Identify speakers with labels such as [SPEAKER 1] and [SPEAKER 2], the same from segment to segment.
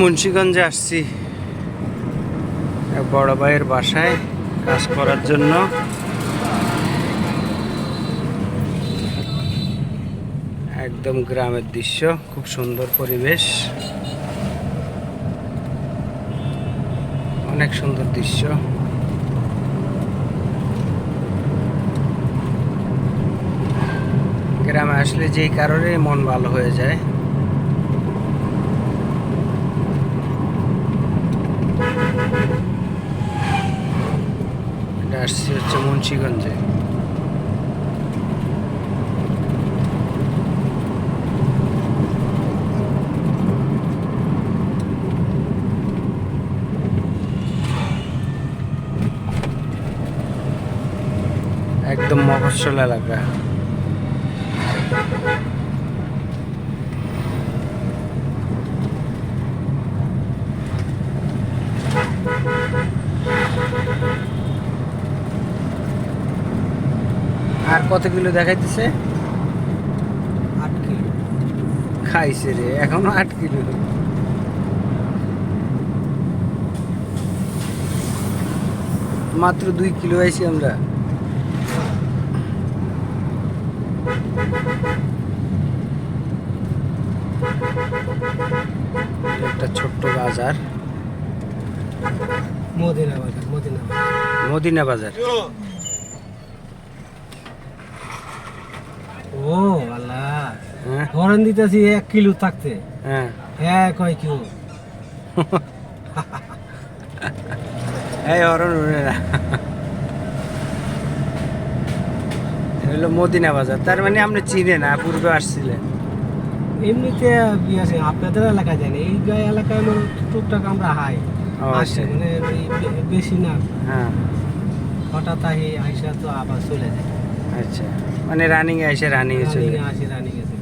[SPEAKER 1] মুন্সিগঞ্জে আসছি এক বড় ভাইয়ের বাসায় কাজ করার জন্য। একদম গ্রামের দৃশ্য, খুব সুন্দর পরিবেশ, অনেক সুন্দর দৃশ্য। গ্রামে আসলে যেই কারণে মন ভালো হয়ে যায়। এটা আসছি হচ্ছে মুন্সিগঞ্জে। একদম মফস্বল এলাকা। আর কত কিলো দেখাইতেছে?
[SPEAKER 2] 8 কিলো
[SPEAKER 1] খাইছে রে, এখনো 8 কিলো। মাত্র 2 কিলো আইছি আমরা। একটা ছোট্ট বাজার,
[SPEAKER 2] মদিনা বাজার।
[SPEAKER 1] মদিনা বাজার।
[SPEAKER 2] ও আল্লাহ,
[SPEAKER 1] হ্যাঁ
[SPEAKER 2] হরন দিতেছি 1 কিলো থাকতে।
[SPEAKER 1] হ্যাঁ
[SPEAKER 2] হ্যাঁ, কয় কিলো?
[SPEAKER 1] এই হরণ উড়ে না। হলো মদিনা বাজার। তার মানে আপনি চিনেন না, পূর্বে আসছিলেন।
[SPEAKER 2] এমনিতে আছে আপনাদের এলাকায় জানি, এই এলাকায় মানে টুকটাক আমরা হাই
[SPEAKER 1] ও
[SPEAKER 2] আসে,
[SPEAKER 1] আচ্ছা।
[SPEAKER 2] মানে বেশি না।
[SPEAKER 1] হ্যাঁ
[SPEAKER 2] হঠাৎ আইসা তো আবার চলে যায়।
[SPEAKER 1] আচ্ছা, মানে রানিং এ এসে রানিং এ চলে।
[SPEAKER 2] রানিং আছে।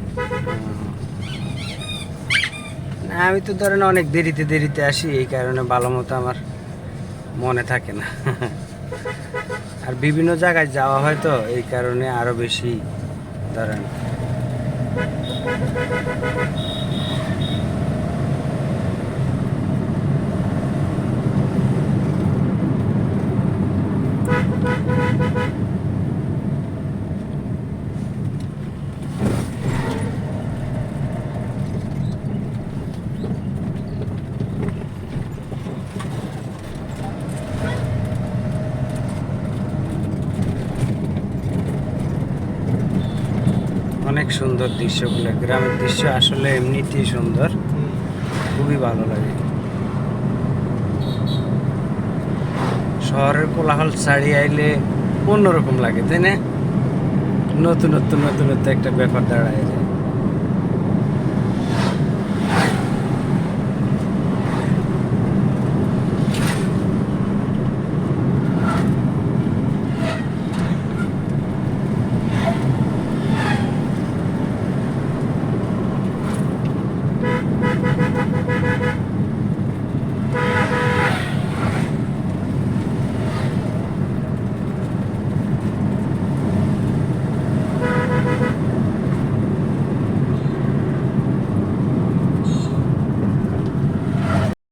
[SPEAKER 1] না, আমি তো ধরেন অনেক দেরিতে আসি, এই কারণে ভালো মতো আমার মনে থাকে না। আর বিভিন্ন জায়গায় যাওয়া হয় তো, এই কারণে আরো বেশি ধরেন। অনেক সুন্দর দৃশ্যগুলো, গ্রামের দৃশ্য আসলে এমনিতেই সুন্দর, খুবই ভালো লাগে। শহরের কোলাহল ছাড়িয়ে আইলে অন্যরকম লাগে, তাই না? নতুনত্ব একটা ব্যাপার দাঁড়ায়।